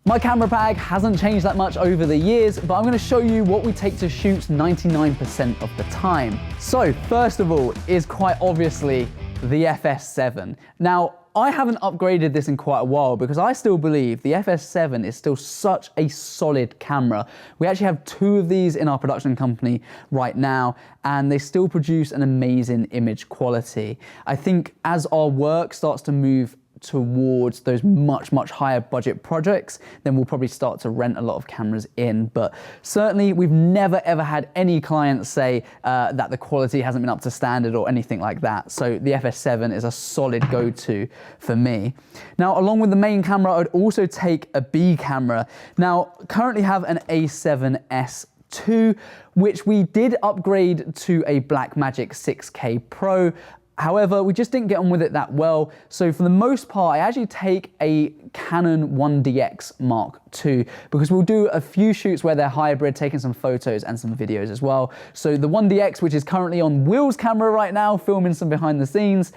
My camera bag hasn't changed that much over the years, but I'm gonna show you what we take to shoots 99% of the time. So first of all is quite obviously the FS7. Now, I haven't upgraded this in quite a while because I still believe the FS7 is still such a solid camera. We actually have 2 of these in our production company right now, and they still produce an amazing image quality. I think as our work starts to move towards those much higher budget projects, then we'll probably start to rent a lot of cameras in. But certainly we've never ever had any clients say that the quality hasn't been up to standard or anything like that. So the FS7 is a solid go-to for me. Now, along with the main camera, I would also take a B camera. Now, currently have an A7S II, which we did upgrade to a Blackmagic 6K Pro. However, we just didn't get on with it that well. So for the most part, I actually take a Canon 1DX Mark II because we'll do a few shoots where they're hybrid, taking some photos and some videos as well. So the 1DX, which is currently on Will's camera right now, filming some behind the scenes.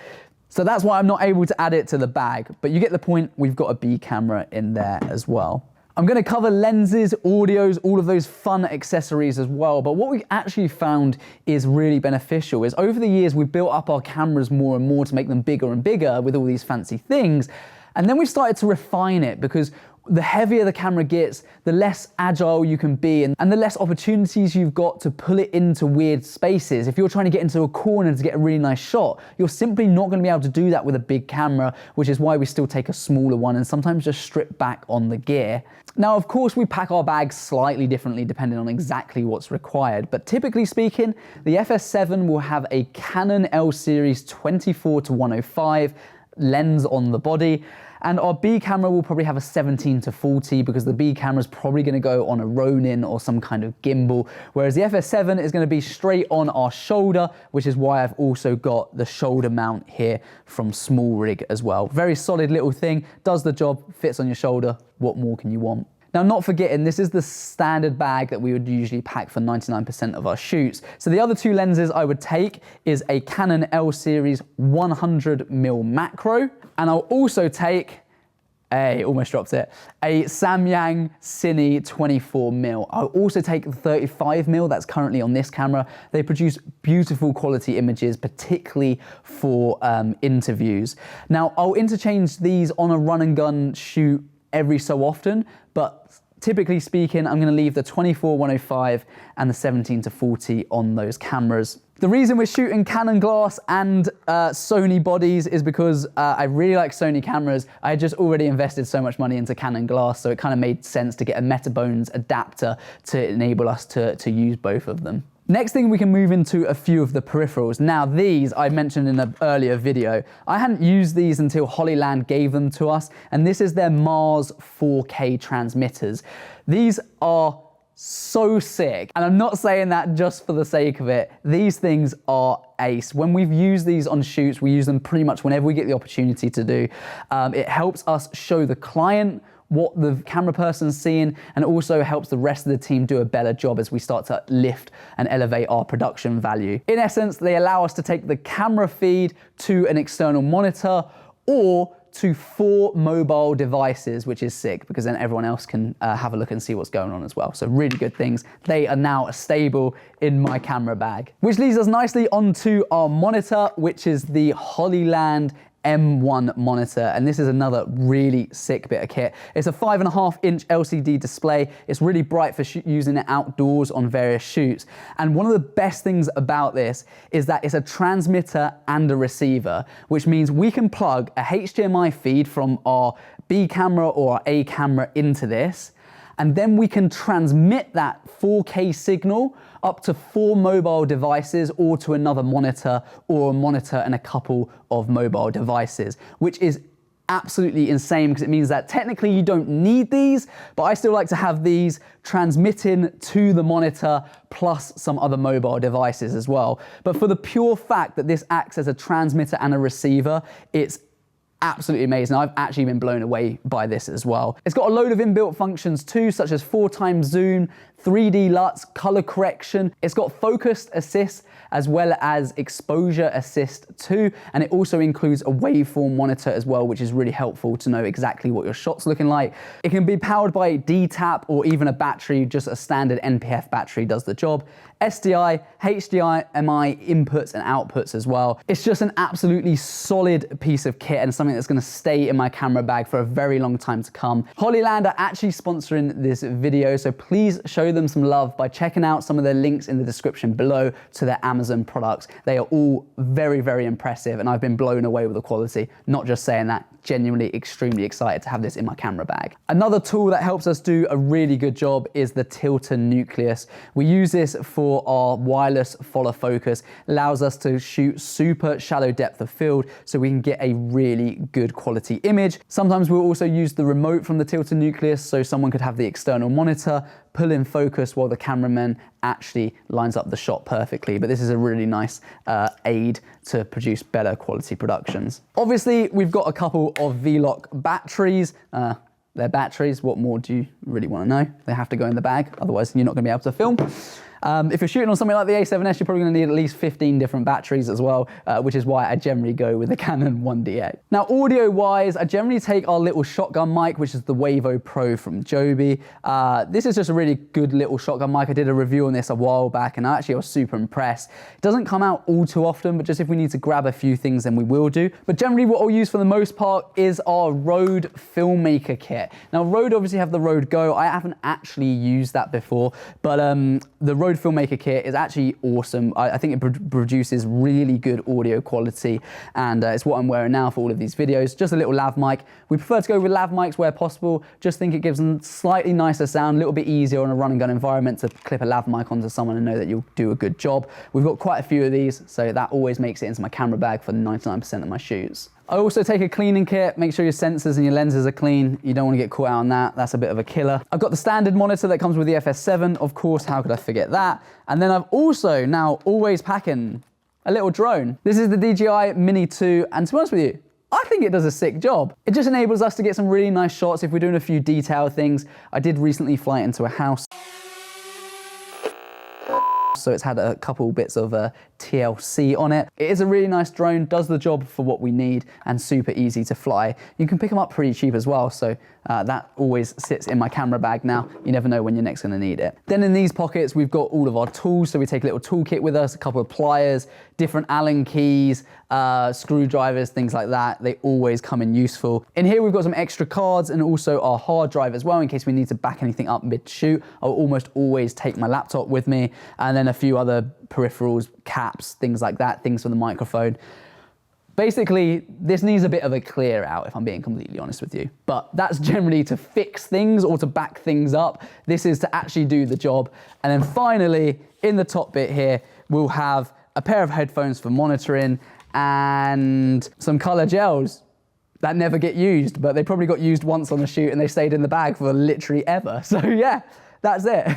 So that's why I'm not able to add it to the bag, but you get the point, we've got a B camera in there as well. I'm gonna cover lenses, audios, all of those fun accessories as well, but what we actually found is really beneficial is over the years we've built up our cameras more and more to make them bigger and bigger with all these fancy things, and then we've started to refine it because the heavier the camera gets, the less agile you can be and the less opportunities you've got to pull it into weird spaces. If you're trying to get into a corner to get a really nice shot, you're simply not going to be able to do that with a big camera, which is why we still take a smaller one and sometimes just strip back on the gear. Now, of course, we pack our bags slightly differently depending on exactly what's required, but typically speaking, the FS7 will have a Canon L series 24-105 lens on the body, and our B camera will probably have a 17-40 because the B camera is probably going to go on a Ronin or some kind of gimbal, whereas the FS7 is going to be straight on our shoulder, which is why I've also got the shoulder mount here from Small Rig as well. Very solid little thing, does the job, fits on your shoulder. What more can you want? Now, not forgetting, this is the standard bag that we would usually pack for 99% of our shoots. So the other 2 lenses I would take is a Canon L series 100mm macro, and I'll also take almost dropped it, a Samyang Cine 24mm. I'll also take the 35mm that's currently on this camera. They produce beautiful quality images, particularly for interviews. Now, I'll interchange these on a run and gun shoot every so often, but typically speaking, I'm gonna leave the 24-105 and the 17-40 on those cameras. The reason we're shooting Canon glass and Sony bodies is because I really like Sony cameras. I had just already invested so much money into Canon glass, so it kind of made sense to get a Metabones adapter to enable us to use both of them. Next thing, we can move into a few of the peripherals. Now, these I mentioned in an earlier video. I hadn't used these until Hollyland gave them to us, and this is their Mars 4K transmitters. These are so sick, and I'm not saying that just for the sake of it. These things are ace. When we've used these on shoots, we use them pretty much whenever we get the opportunity to do. It helps us show the client what the camera person's seeing, and also helps the rest of the team do a better job as we start to lift and elevate our production value. In essence, they allow us to take the camera feed to an external monitor or to 4 mobile devices, which is sick because then everyone else can have a look and see what's going on as well. So really good things. They are now stable in my camera bag. Which leads us nicely onto our monitor, which is the Hollyland M1 monitor, and this is another really sick bit of kit. It's a 5.5-inch LCD display. It's really bright for using it outdoors on various shoots. And one of the best things about this is that it's a transmitter and a receiver, which means we can plug a HDMI feed from our B camera or our A camera into this, and then we can transmit that 4K signal up to 4 mobile devices or to another monitor or a monitor and a couple of mobile devices, which is absolutely insane because it means that technically you don't need these, but I still like to have these transmitting to the monitor plus some other mobile devices as well. But for the pure fact that this acts as a transmitter and a receiver, it's absolutely amazing. I've actually been blown away by this as well. It's got a load of inbuilt functions too, such as 4x zoom, 3D LUTs, color correction. It's got focus assist as well as exposure assist too. And it also includes a waveform monitor as well, which is really helpful to know exactly what your shot's looking like. It can be powered by D-tap or even a battery, just a standard NPF battery does the job. SDI, HDMI inputs and outputs as well. It's just an absolutely solid piece of kit and something that's gonna stay in my camera bag for a very long time to come. Hollyland are actually sponsoring this video, so please show them some love by checking out some of the links in the description below to their Amazon products. They are all very, very impressive and I've been blown away with the quality. Not just saying that, genuinely extremely excited to have this in my camera bag. Another tool that helps us do a really good job is the Tilta Nucleus. We use this for our wireless follow focus, allows us to shoot super shallow depth of field so we can get a really good quality image. Sometimes we'll also use the remote from the Tilta Nucleus so someone could have the external monitor, pull in focus while the cameraman actually lines up the shot perfectly. But this is a really nice aid to produce better quality productions. Obviously, we've got a couple of V-Lock batteries. They're batteries. What more do you really want to know? They have to go in the bag, otherwise you're not going to be able to film. If you're shooting on something like the A7S, you're probably going to need at least 15 different batteries as well, which is why I generally go with the Canon 1DX. Now, audio-wise, I generally take our little shotgun mic, which is the Wavo Pro from Joby. This is just a really good little shotgun mic. I did a review on this a while back, and I was super impressed. It doesn't come out all too often, but just if we need to grab a few things, then we will do. But generally, what I'll use for the most part is our Rode Filmmaker kit. Now, Rode obviously have the Rode Go. I haven't actually used that before, but the Rode Filmmaker kit is actually awesome. I think it produces really good audio quality, and it's what I'm wearing now for all of these videos. Just a little lav mic. We prefer to go with lav mics where possible. Just think it gives them slightly nicer sound, a little bit easier on a run and gun environment to clip a lav mic onto someone and know that you'll do a good job. We've got quite a few of these, so that always makes it into my camera bag for 99% of my shoots. I also take a cleaning kit, make sure your sensors and your lenses are clean. You don't want to get caught out on that. That's a bit of a killer. I've got the standard monitor that comes with the FS7, of course, how could I forget that? And then I've also now always packing a little drone. This is the DJI Mini 2, and to be honest with you, I think it does a sick job. It just enables us to get some really nice shots if we're doing a few detail things. I did recently fly into a house, so it's had a couple bits of TLC on it. It is a really nice drone, does the job for what we need, and super easy to fly. You can pick them up pretty cheap as well, so that always sits in my camera bag now. You never know when you're next gonna need it. Then in these pockets, we've got all of our tools, so we take a little toolkit with us, a couple of pliers, different Allen keys, screwdrivers, things like that. They always come in useful. In here, we've got some extra cards and also our hard drive as well, in case we need to back anything up mid-shoot. I'll almost always take my laptop with me, and then a few other peripherals, caps, things like that, things for the microphone. Basically, this needs a bit of a clear out, if I'm being completely honest with you. But that's generally to fix things or to back things up. This is to actually do the job. And then finally, in the top bit here, we'll have a pair of headphones for monitoring and some color gels that never get used, but they probably got used once on a shoot and they stayed in the bag for literally ever. So yeah, that's it.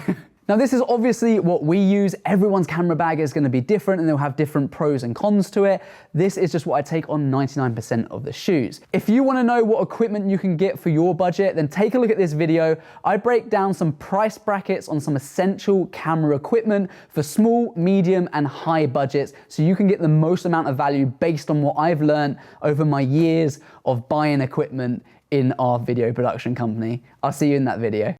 Now, this is obviously what we use. Everyone's camera bag is going to be different and they'll have different pros and cons to it. This is just what I take on 99% of the shoots. If you want to know what equipment you can get for your budget, then take a look at this video. I break down some price brackets on some essential camera equipment for small, medium, and high budgets, so you can get the most amount of value based on what I've learned over my years of buying equipment in our video production company. I'll see you in that video.